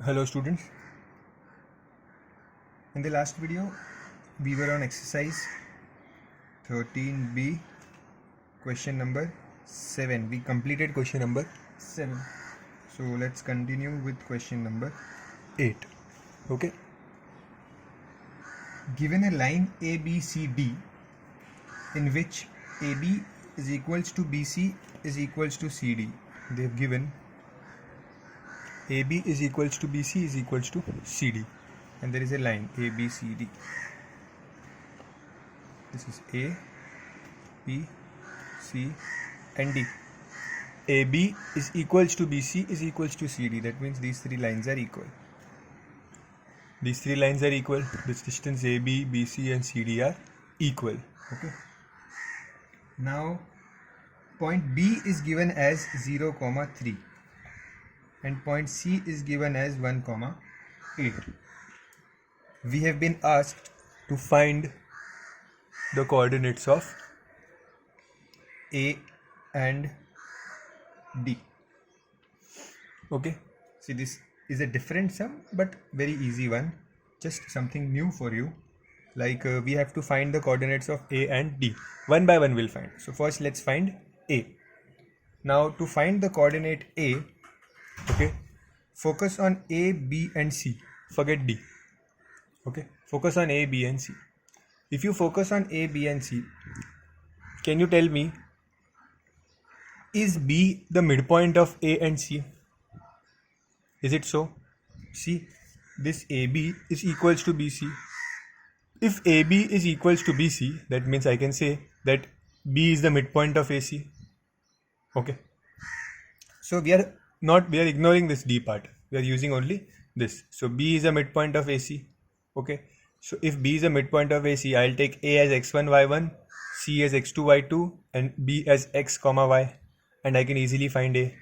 Hello students, in the last video we were on exercise 13b question number 7. We completed question number 7, so let's continue with question number 8. Okay, given a line ABCD in which AB is equals to BC is equals to CD, they have given AB is equals to BC is equals to CD, and there is a line ABCD. This is A, B, C and D. AB is equals to BC is equals to CD. That means these three lines are equal. These three lines are equal. This distance AB, BC and CD are equal. Okay. Now point B is given as 0, 3 and point C is given as 1, 8. We have been asked to find the coordinates of A and D. Okay, see, this is a different sum but very easy one, just something new for you. Like we have to find the coordinates of A and D. One by one we'll find. So first let's find A. Now to find the coordinate A, okay, focus on A, B and C. Forget D. Okay, focus on A, B and C. If you focus on A, B and C, can you tell me, is B the midpoint of A and C? Is it so? See, this AB is equals to BC. If AB is equals to BC, that means I can say that B is the midpoint of AC. Okay. So we are ignoring this D part. We are using only this. So B is the midpoint of AC. Okay. So if B is a midpoint of AC, I'll take A as x1, y1, C as x2, y2 and B as x, y, and I can easily find A.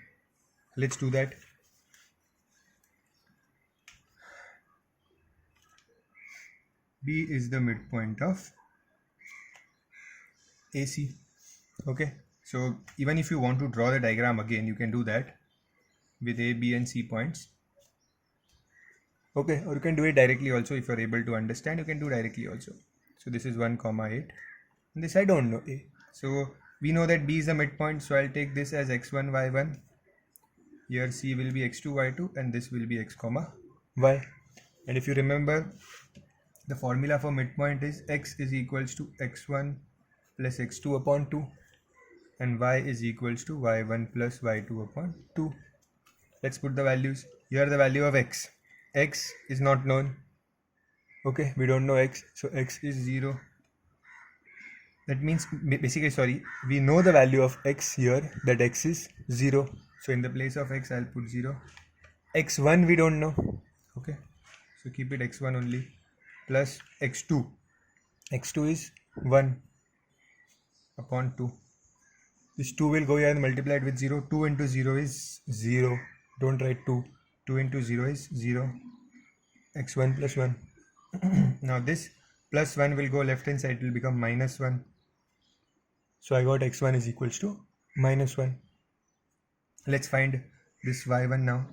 Let's do that. B is the midpoint of AC. Okay. So even if you want to draw the diagram again, you can do that with A, B and C points. Okay, or you can do it directly also. If you are able to understand, you can do directly also. So this is 1, 8 and this I don't know A. So we know that B is the midpoint, so I'll take this as x1, y1. Here C will be x2, y2 and this will be x, y. And if you remember, the formula for midpoint is x is equals to x1 plus x2 upon 2 and y is equals to y1 plus y2 upon 2. Let's put the values. Here the value of x is not known. Okay, we don't know x, so x is 0. That means basically, we know the value of x here, that x is 0. So in the place of x I'll put 0. x1 we don't know. Okay, so keep it x1 only, plus x2 is 1 upon 2. This 2 will go here and multiplied with 0. 2 into 0 is 0. Don't write 2. 2 into 0 is 0. x1 plus 1. Now this plus 1 will go left hand side, it will become minus 1. So I got x1 is equals to minus 1. Let's find this y1 now.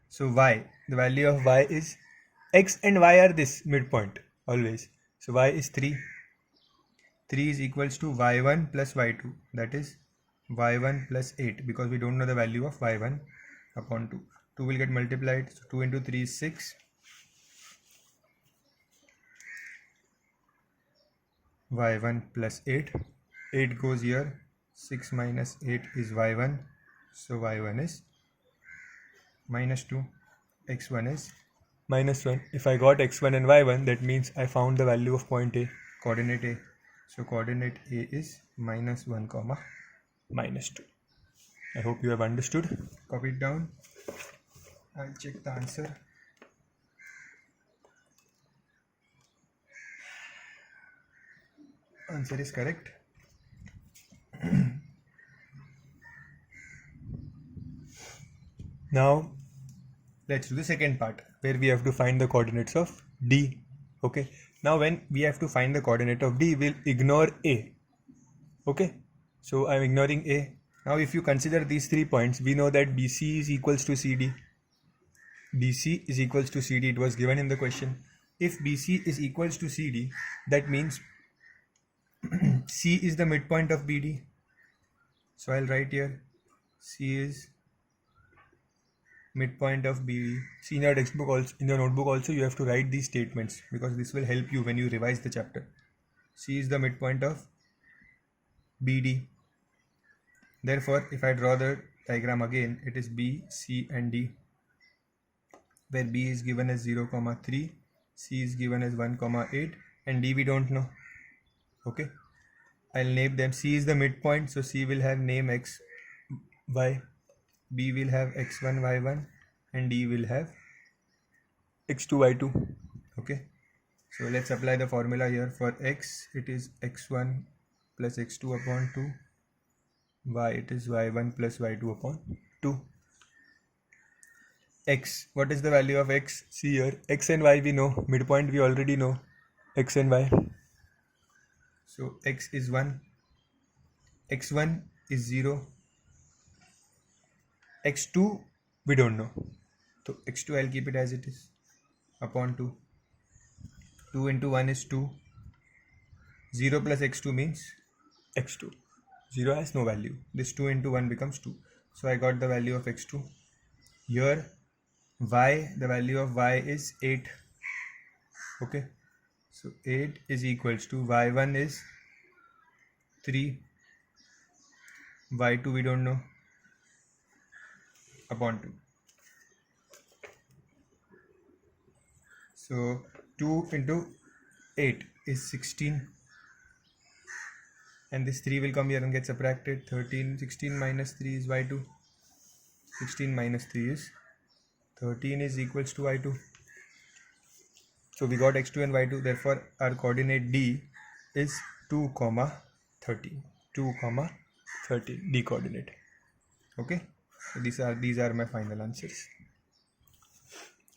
So y, the value of y is, x and y are this midpoint always. So y is 3. 3 is equals to y1 plus y2, that is y1 plus 8, because we don't know the value of y1 upon 2. 2 will get multiplied, so 2 into 3 is 6. y1 plus 8. 8 goes here. 6 minus 8 is y1. So y1 is minus 2. x1 is minus 1. If I got x1 and y1, that means I found the value of point A, coordinate A. So coordinate A is minus 1, minus 2. I hope you have understood. Copy it down. I'll check the answer. Answer is correct. Now let's do the second part, where we have to find the coordinates of D. Okay, now when we have to find the coordinate of D, we'll ignore A. Okay, so I'm ignoring A. Now if you consider these 3 points, we know that BC is equals to CD. BC is equals to CD. It was given in the question. If BC is equals to CD, that means C is the midpoint of BD. So I'll write here C is midpoint of BD. See, in your textbook also, in your notebook also, you have to write these statements because this will help you when you revise the chapter. C is the midpoint of BD. Therefore, if I draw the diagram again, it is B, C and D, where B is given as 0, 3, C is given as 1, 8 and D we don't know. Okay, I'll name them. C is the midpoint, so C will have name X, Y, B will have X1, Y1 and D will have X2, Y2. Okay, so let's apply the formula here. For X it is X1 plus X2 upon 2, Y it is Y1 plus Y2 upon 2. X, what is the value of X? See here, X and Y we know, midpoint we already know, X and Y. So X is 1, X1 is 0, X2 we don't know, so X2 I'll keep it as it is, upon 2. 2 into 1 is 2, 0 plus X2 means X2, 0 has no value, this 2 into 1 becomes 2, so I got the value of X2. Here Y, the value of Y is 8. Okay, so 8 is equals to Y1 is 3, Y2 we don't know, upon 2. So 2 into 8 is 16 and this 3 will come here and get subtracted. 13, 16 minus 3 is Y2, 16 minus 3 is 13 is equals to Y2. So we got X2 and Y2, therefore our coordinate D is 2, 13, 2, 13, D coordinate. Okay, so these are my final answers.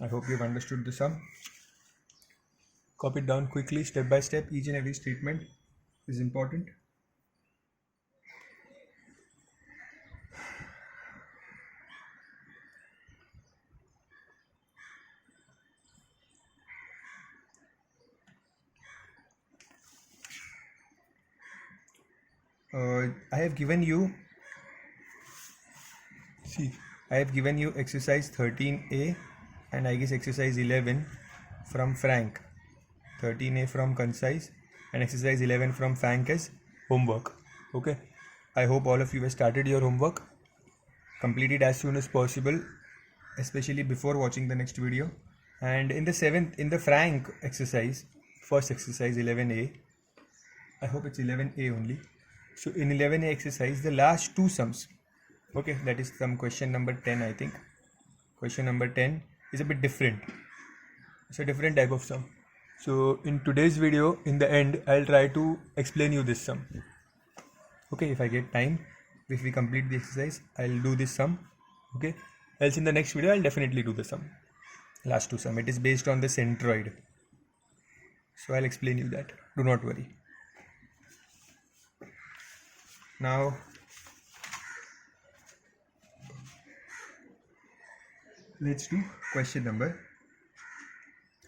I hope you've understood the sum. Copy it down quickly, step by step. Each and every statement is important. I have given you exercise 13A and I guess exercise 11 from Frank, 13A from Concise and exercise 11 from Frank as homework. Okay, I hope all of you have started your homework. Complete it as soon as possible, especially before watching the next video. And in the Frank exercise, first exercise 11A, I hope it's 11A only. So in 11A exercise, the last two sums, okay, that is some question number 10, I think. Question number 10 is a bit different. It's a different type of sum. So in today's video, in the end, I'll try to explain you this sum. Okay, if I get time, if we complete the exercise, I'll do this sum. Okay, else in the next video, I'll definitely do the sum. Last two sum. It is based on the centroid. So I'll explain you that. Do not worry. Now, let's do question number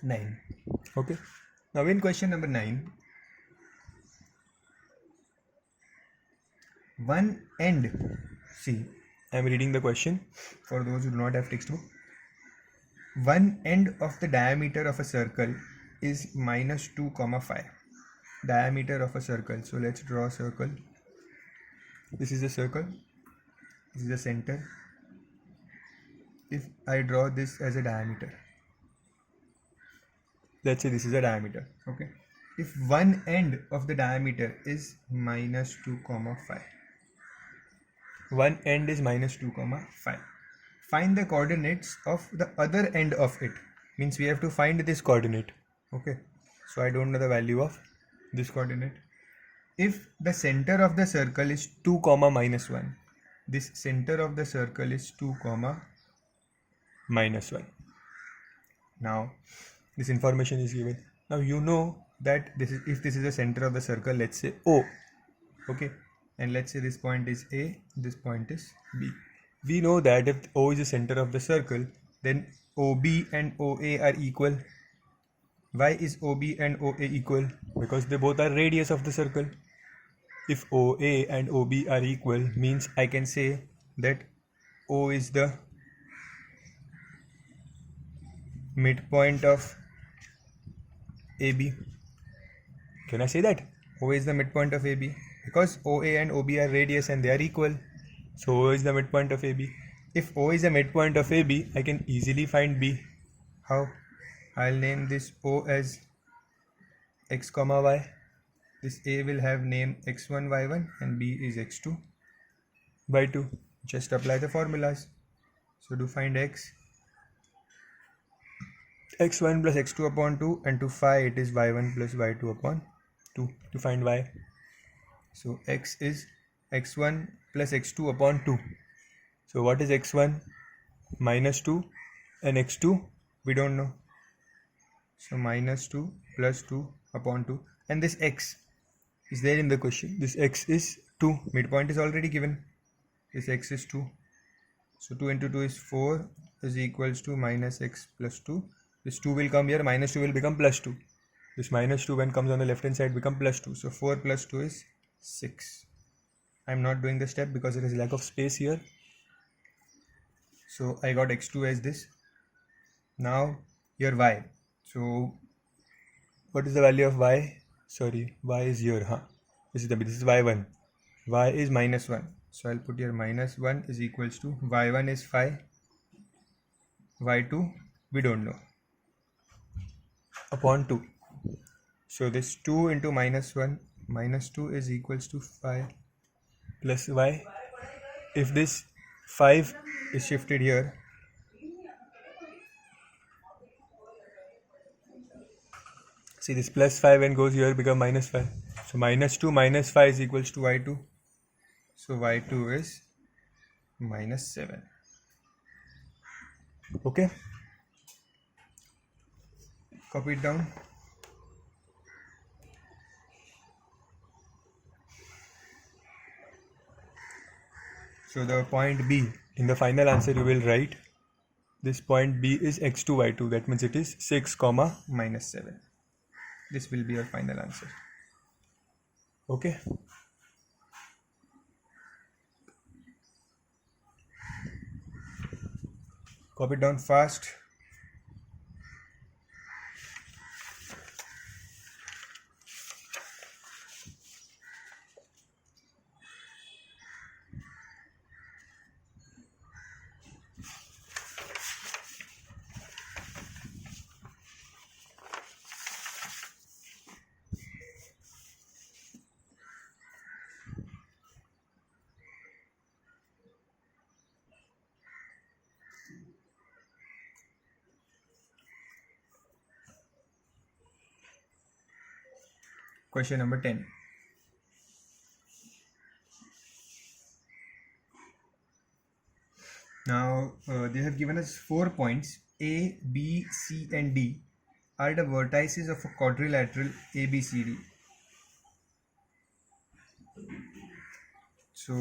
9. Okay. Now in question number 9, one end, see, I am reading the question for those who do not have textbook. One end of the diameter of a circle is minus 2, 5. Diameter of a circle. So let's draw a circle. This is a circle. This is the center. If I draw this as a diameter, let's say this is a diameter. Okay. If one end of the diameter is minus 2, 5. One end is minus 2, 5. Find the coordinates of the other end of it. Means we have to find this coordinate. Okay. So I don't know the value of this coordinate. If the center of the circle is 2, minus 1. This center of the circle is 2, minus 1. Now this information is given. Now you know that if this is the center of the circle, let's say O. Okay. And let's say this point is A, this point is B. We know that if O is the center of the circle, then OB and OA are equal. Why is OB and OA equal? Because they both are radius of the circle. If OA and OB are equal, means I can say that O is the midpoint of AB. Can I say that? O is the midpoint of AB because OA and OB are radius and they are equal. So O is the midpoint of AB. If O is the midpoint of AB, I can easily find B. How? I'll name this O as x comma y. This A will have name x1 y1 and B is x2 y2. Just apply the formulas. So to find x1 plus x2 upon 2, and to phi it is y1 plus y2 upon 2 to find y. So x is x1 plus x2 upon 2. So what is x1? Minus 2, and x2 we don't know. So minus 2 plus 2 upon 2, and this x is there in the question. This x is 2. Midpoint is already given. This x is 2. So 2 into 2 is 4 is equals to minus x plus 2. This 2 will come here, minus 2 will become plus 2. This minus 2 when comes on the left hand side become plus 2. So 4 plus 2 is 6. I am not doing the step because there is lack of space here. So I got x2 as this. Now here y. So what is the value of y? Sorry, y is here. This is y1. Y is minus 1. So I'll put here minus 1 is equals to y1 is 5. y2 we don't know. Upon 2. So this 2 into minus 1 minus 2 is equals to 5 plus y. If this 5 is shifted here, see this plus 5 when goes here become minus 5. So minus 2 minus 5 is equals to y2. So y2 is minus 7. Okay. Copy it down. So the point B, in the final answer you will write this point B is x2 y2. That means it is 6 comma minus 7. This will be your final answer. Okay. Copy it down fast. Question number 10. Now they have given us 4 points A, B, C and D are the vertices of a quadrilateral ABCD. So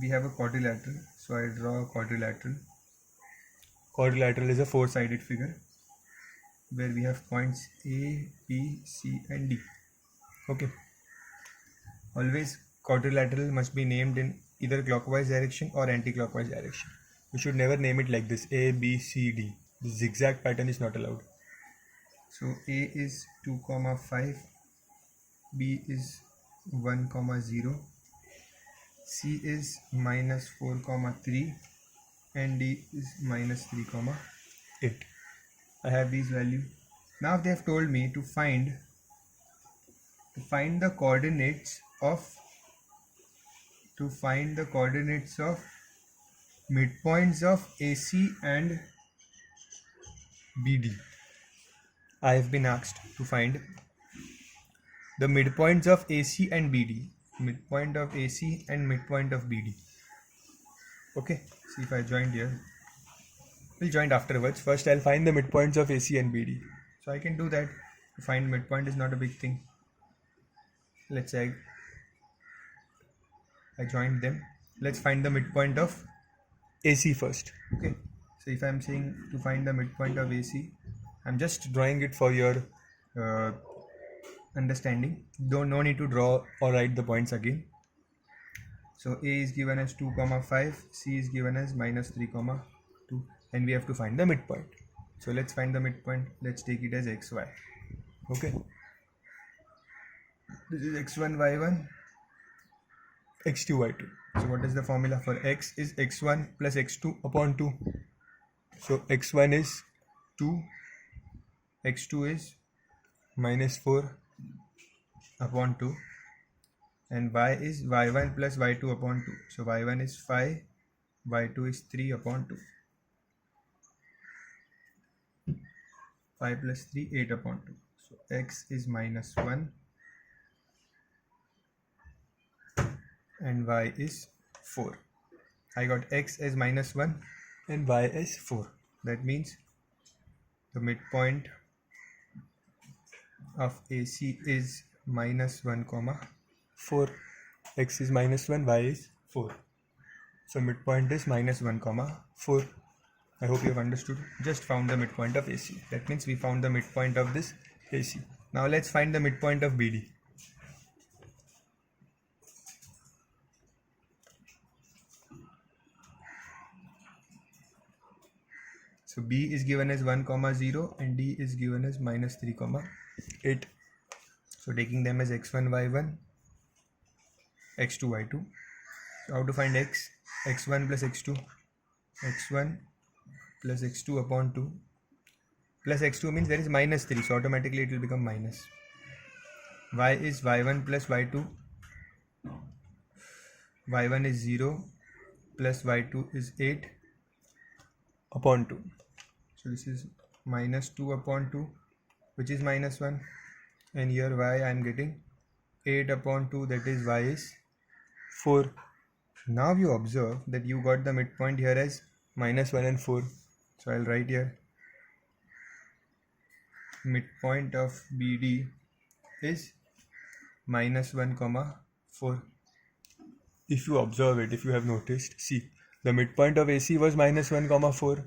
we have a quadrilateral. So I draw a quadrilateral. Quadrilateral is a 4-sided figure where we have points A, B, C and D. Okay. Always quadrilateral must be named in either clockwise direction or anti-clockwise direction. We should never name it like this A, B, C, D. The zigzag pattern is not allowed. So A is 2, 5, B is 1, 0, C is minus 4, 3 and D is minus 3, 8. I have these values. Now they have told me to find the coordinates of midpoints of AC and BD. I have been asked to find the midpoints of AC and BD, midpoint of AC and midpoint of BD. Okay, see if I joined here. We'll join afterwards. First I'll find the midpoints of AC and BD. So I can do that. To find midpoint is not a big thing. Let's say I joined them. Let's find the midpoint of AC first. Okay, So if I'm saying to find the midpoint of AC, I'm just drawing it for your uh, understanding. No need to draw or write the points again. So A is given as 2 comma 5, C is given as minus 3 comma 2, and we have to find the midpoint. So let's find the midpoint. Let's take it as xy. Okay, this is x1 y1 x2 y2. So what is the formula for x? Is x1 plus x2 upon 2. So x1 is 2, x2 is minus 4 upon 2, and y is y1 plus y2 upon 2. So y1 is 5, y2 is 3 upon 2. 5 plus 3, 8 upon 2. So x is minus 1 and y is 4. I got x as minus 1 and y as 4. That means the midpoint of AC is minus 1 comma 4. X is minus 1, y is 4. So midpoint is minus 1 comma 4. I hope you have understood. Just found the midpoint of AC. That means we found the midpoint of this AC. Now let's find the midpoint of BD. So B is given as 1 comma 0 and D is given as minus 3 comma 8. So taking them as x1 y1 x2 y2. So how to find x? X1 plus x2, x1 plus x2 upon 2 plus x2 means there is minus 3, so automatically it will become minus. Y is y1 plus y2, y1 is 0 plus y2 is 8 upon 2. So this is minus 2 upon 2, which is minus 1, and here y I am getting 8 upon 2, that is y is 4. Now you observe that you got the midpoint here as minus 1 and 4. So I'll write here midpoint of BD is minus 1 comma 4. If you observe it, if you have noticed, see, the midpoint of AC was minus 1 comma 4.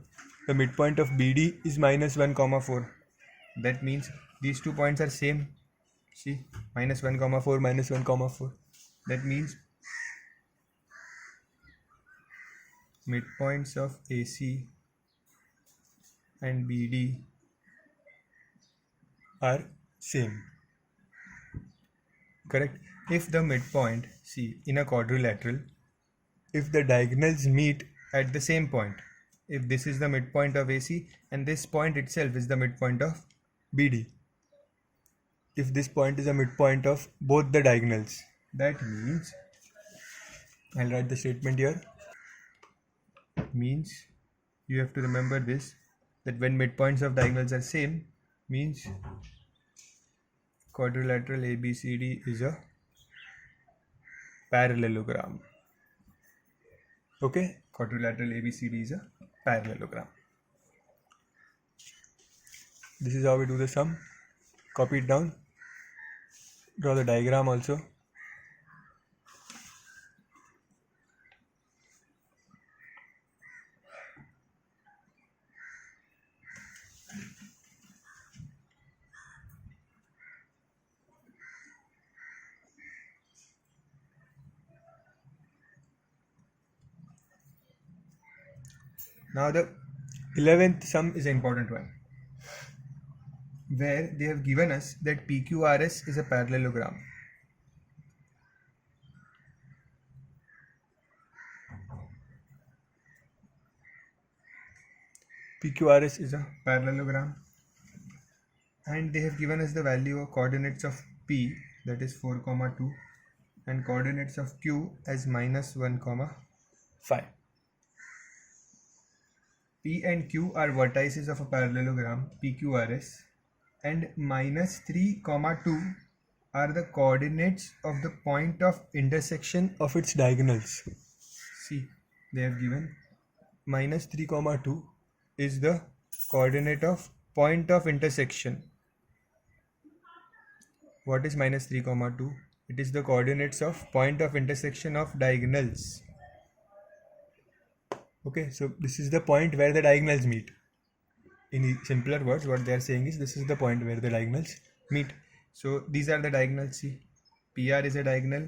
The midpoint of BD is minus 1 comma 4. That means these 2 points are same. See, minus 1 comma 4, minus 1 comma 4. That means midpoints of AC and BD are same. Correct? If the midpoint, see, in a quadrilateral, if the diagonals meet at the same point, if this is the midpoint of AC and this point itself is the midpoint of BD, if this point is a midpoint of both the diagonals, that means, I'll write the statement here, means you have to remember this, that when midpoints of diagonals are same, means quadrilateral ABCD is a parallelogram. Okay, quadrilateral ABCD is a parallelogram. This is how we do the sum. Copy it down. Draw the diagram also. Now the 11th sum is an important one, where they have given us that PQRS is a parallelogram. PQRS is a parallelogram, and they have given us the value of coordinates of P, that is 4, 2, and coordinates of Q as minus 1, 5. P and Q are vertices of a parallelogram PQRS, and minus 3, 2 are the coordinates of the point of intersection of its diagonals. See, they have given minus 3, 2 is the coordinate of point of intersection. What is minus 3, 2? It is the coordinates of point of intersection of diagonals. Okay, so this is the point where the diagonals meet. In simpler words, what they are saying is this is the point where the diagonals meet. So these are the diagonals. See, PR is a diagonal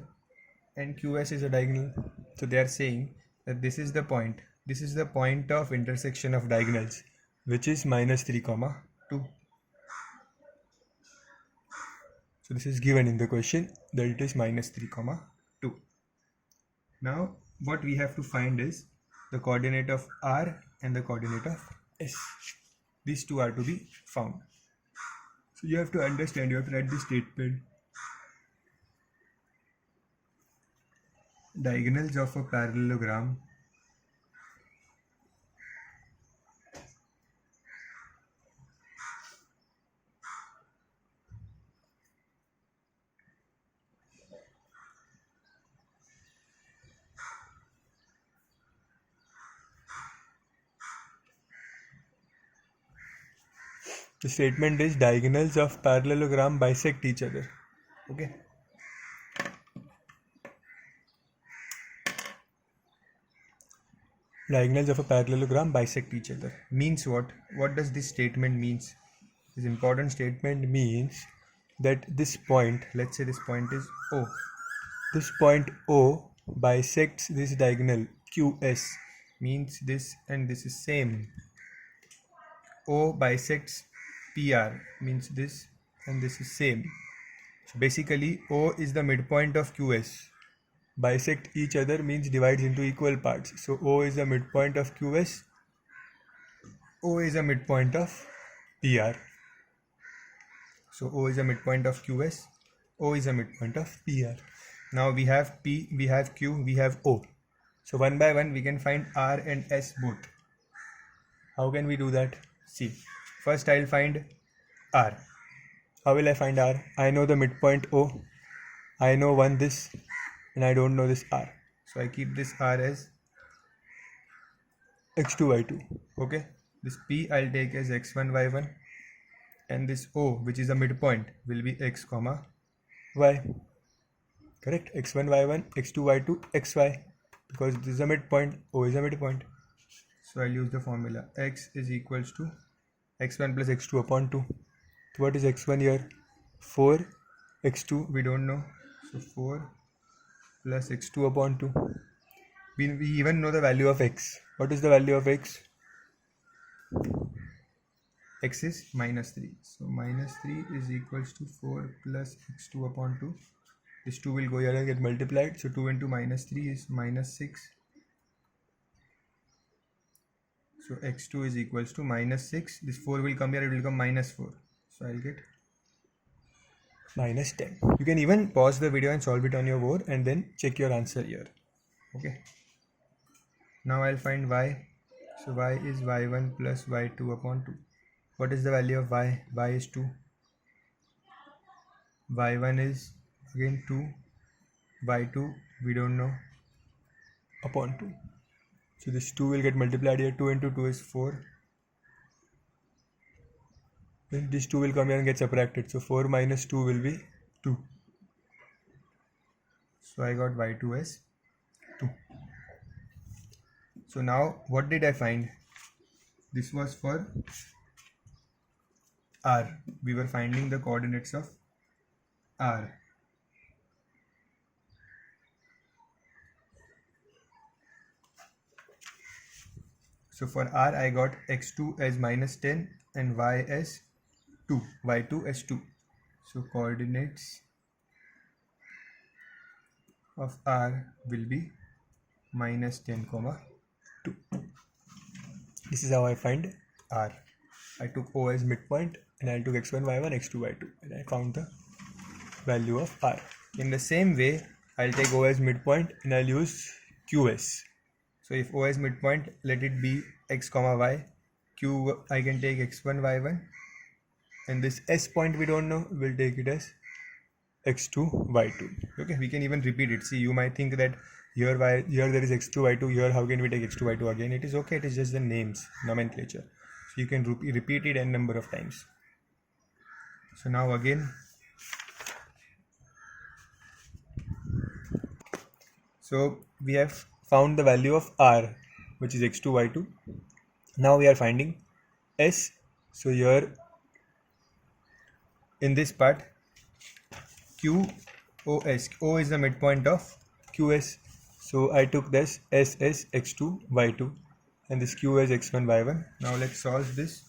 and QS is a diagonal. So they are saying that this is the point. This is the point of intersection of diagonals, which is -3, 2. So this is given in the question that it is -3, 2. Now what we have to find is the coordinate of R and the coordinate of S. These two are to be found. So you have to understand, you have to write this statement. Diagonals of a parallelogram the statement is diagonals of parallelogram bisect each other. Okay. Diagonals of a parallelogram bisect each other means what? What does this statement means? This important statement means that this point, let's say this point is O. This point O bisects this diagonal QS, means this and this is same. O bisects PR, means this and this is same. So basically O is the midpoint of QS. Bisect each other means divides into equal parts. So O is the midpoint of QS. O is a midpoint of PR. So O is a midpoint of QS. O is a midpoint of PR. Now we have P, we have Q, we have O. So one by one we can find R and S both. How can we do that? See, first I'll find R. How will I find R? I know the midpoint O. I know one this and I don't know this R. So I keep this R as x2 y2. Okay. This P I'll take as x1 y1 and this O, which is the midpoint, will be x comma y. Correct? x1 y1, x2 y2, xy, because this is a midpoint, O is a midpoint. So I'll use the formula x is equals to x1 plus x2 upon 2. So what is x1 here? 4. X2 we don't know, so 4 plus x2 upon 2. We even know the value of x. What is the value of x? X is -3. So -3 is equals to 4 plus x2 upon 2. This 2 will go here and get multiplied. So 2 into -3 is -6. So x2 is equals to -6. This 4 will come here, it will become -4. So I'll get -10. You can even pause the video and solve it on your board and then check your answer here. Okay. Now I'll find y. So y is y1 plus y2 upon 2. What is the value of y? Y is 2. Y1 is again 2. Y2 we don't know, upon 2. So this 2 will get multiplied here. 2 into 2 is 4. Then this 2 will come here and get subtracted. So 4 minus 2 will be 2. So I got y2 as 2. So now what did I find? This was for R. We were finding the coordinates of R. So for R I got x2 as -10 and y as 2, y2 as 2. So coordinates of R will be -10, 2. This is how I find R. I took O as midpoint and I took x1, y1, x2, y2 and I found the value of R. In the same way, I'll take O as midpoint and I'll use QS. So if O is midpoint, let it be x comma y. Q I can take x1 y1 and this S point we don't know, we'll take it as x2 y2. Okay, we can even repeat it. See, you might think that here there is x2 y2, here how can we take x2 y2 again? It is okay, it is just the names, nomenclature. So you can repeat it n number of times. So now again, so we have found the value of R. which is x2 y2. Now we are finding s. So here in this part, QOS, O is the midpoint of QS. So I took this S as x2 y2 and this Q as x1 y1. Now let's solve this.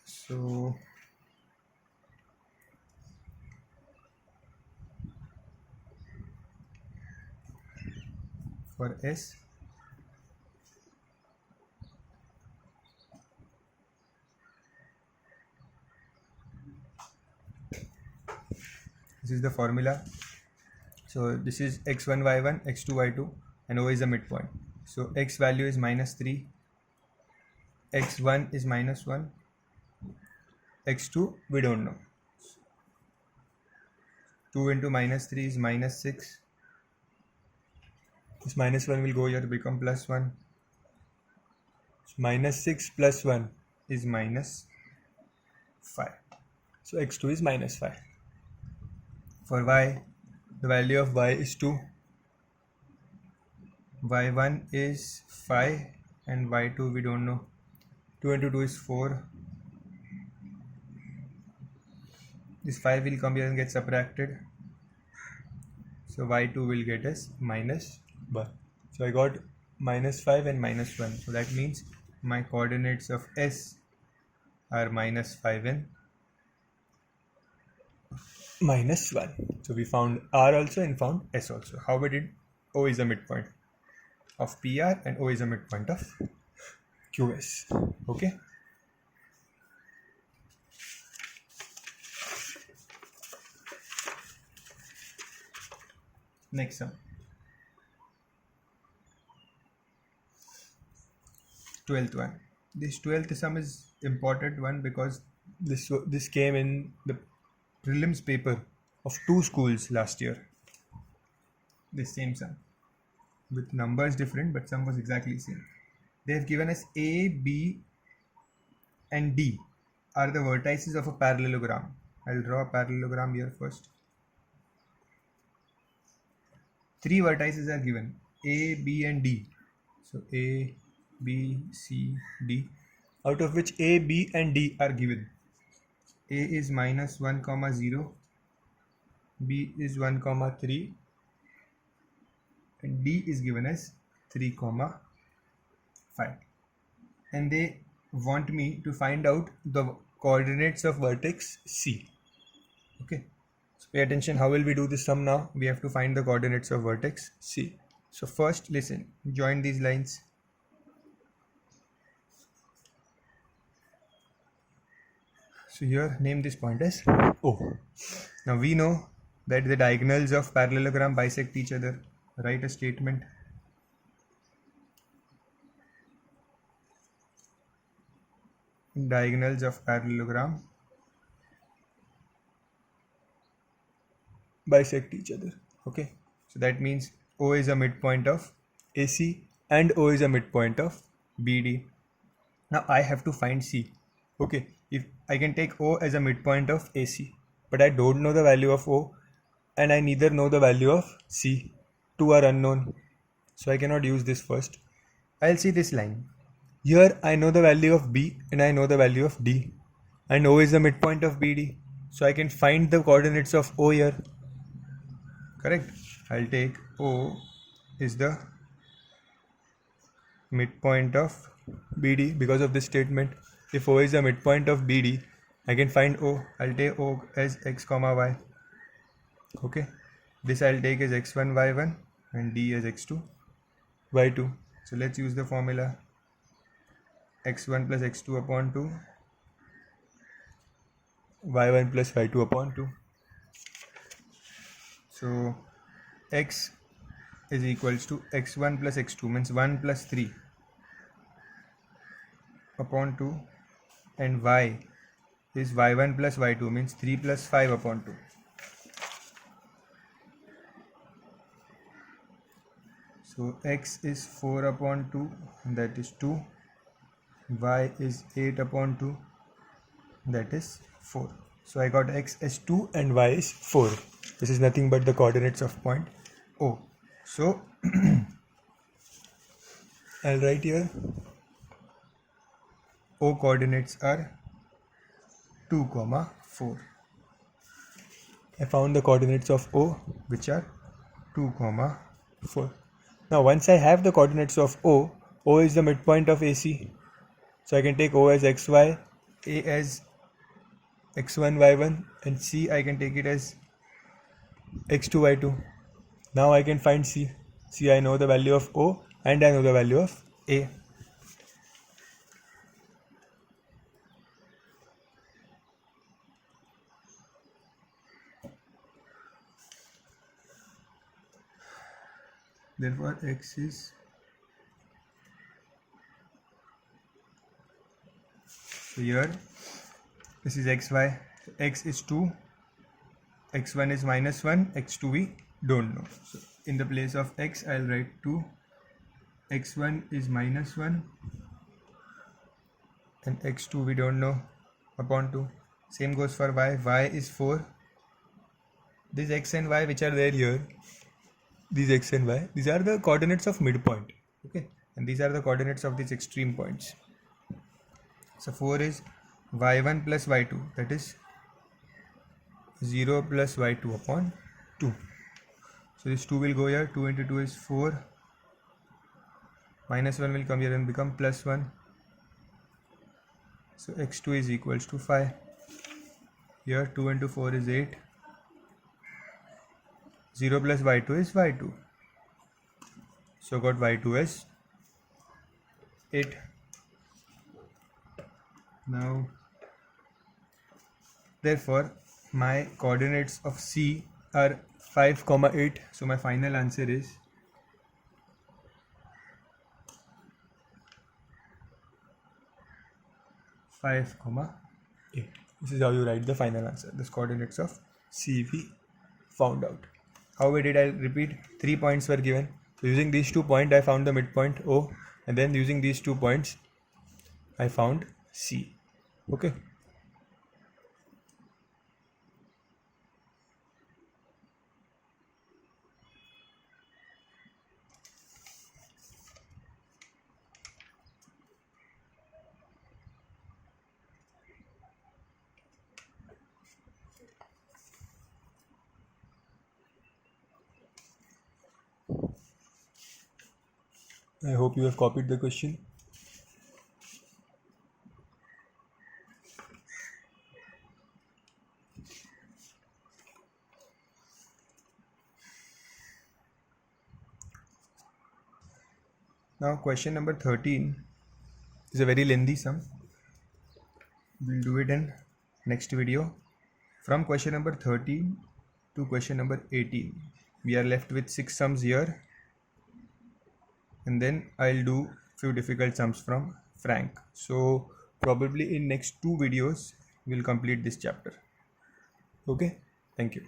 So for S, this is the formula. So this is x1 y1, x2 y2 and O is the midpoint. So x value is -3, x1 is -1, x2 we don't know. 2 into -3 is -6. This -1 will go here to become +1. So -6 plus 1 is -5. So x2 is -5. For y, the value of y is 2. y1 is 5 and y2 we don't know. 2 into 2 is 4. This 5 will come here and get subtracted. So y2 will get us -1. So I got -5 and -1. So that means my coordinates of S are -5 and -1. So we found R also and found S also. How we did? O is the midpoint of PR and O is the midpoint of QS. Okay. Next sum. 12th one. This 12th sum is important one because this came in the prelims paper of 2 schools last year. This same sum with numbers different, but sum was exactly the same. They have given us A, B and D are the vertices of a parallelogram. I'll draw a parallelogram here first. 3 vertices are given, A, B and D. So A, B, C, D, out of which A, B and D are given. A is -1, 0, B is 1, 3 and D is given as 3, 5. And they want me to find out the coordinates of vertex C. Okay. So pay attention, how will we do this sum now? We have to find the coordinates of vertex C. So first listen, join these lines. So here name this point as O. Now we know that the diagonals of parallelogram bisect each other. Write a statement. Diagonals of parallelogram bisect each other. Okay. So that means O is a midpoint of AC and O is a midpoint of BD. Now I have to find C. Okay. If I can take O as a midpoint of AC, but I don't know the value of O and I neither know the value of C. Two are unknown. So I cannot use this first. I'll see this line. Here I know the value of B and I know the value of D. And O is the midpoint of BD. So I can find the coordinates of O here. Correct? I'll take O is the midpoint of BD because of this statement. If O is the midpoint of BD, I can find O. I'll take O as x, y. Okay. This I'll take as x1, y1 and D as x2, y2. So let's use the formula. x1 plus x2 upon 2, y1 plus y2 upon 2. So x is equals to x1 plus x2 means 1 plus 3 upon 2 and y is y1 plus y2 means 3 plus 5 upon 2. So x is 4 upon 2 that is 2, y is 8 upon 2 that is 4. So I got x as 2 and y is 4. This is nothing but the coordinates of point O. So I'll write here O coordinates are 2, 4. I found the coordinates of O, which are 2, 4. Now once I have the coordinates of O, O is the midpoint of AC. So I can take O as xy, A as x1, y1, and C I can take it as x2, y2. Now I can find C. See, I know the value of O and I know the value of A. Therefore, x is so here. This is xy. X is 2. X1 is -1. X2 we don't know. So in the place of x, I'll write 2. X1 is -1. And x2 we don't know upon 2. Same goes for y. Y is 4. These x and y which are there here, these x and y, these are the coordinates of midpoint. Okay, and these are the coordinates of these extreme points. So 4 is y1 plus y2, that is 0 plus y2 upon 2. So this 2 will go here. 2 into 2 is 4. -1 will come here and become +1. So x2 is equals to 5. Here 2 into 4 is 8. 0 plus y2 is y2. So got y2 as 8. Now, therefore, my coordinates of C are 5, 8. So my final answer is 5, 8. This is how you write the final answer. This coordinates of C we found out. How we did, I'll repeat. 3 points were given. So using these 2 points, I found the midpoint O, and then using these 2 points, I found C. Okay. I hope you have copied the question. Now question number 13 is a very lengthy sum. We'll do it in next video. From question number 13 to question number 18, we are left with 6 sums here. And then I'll do few difficult sums from Frank. So probably in next 2 videos, we'll complete this chapter. Okay, thank you.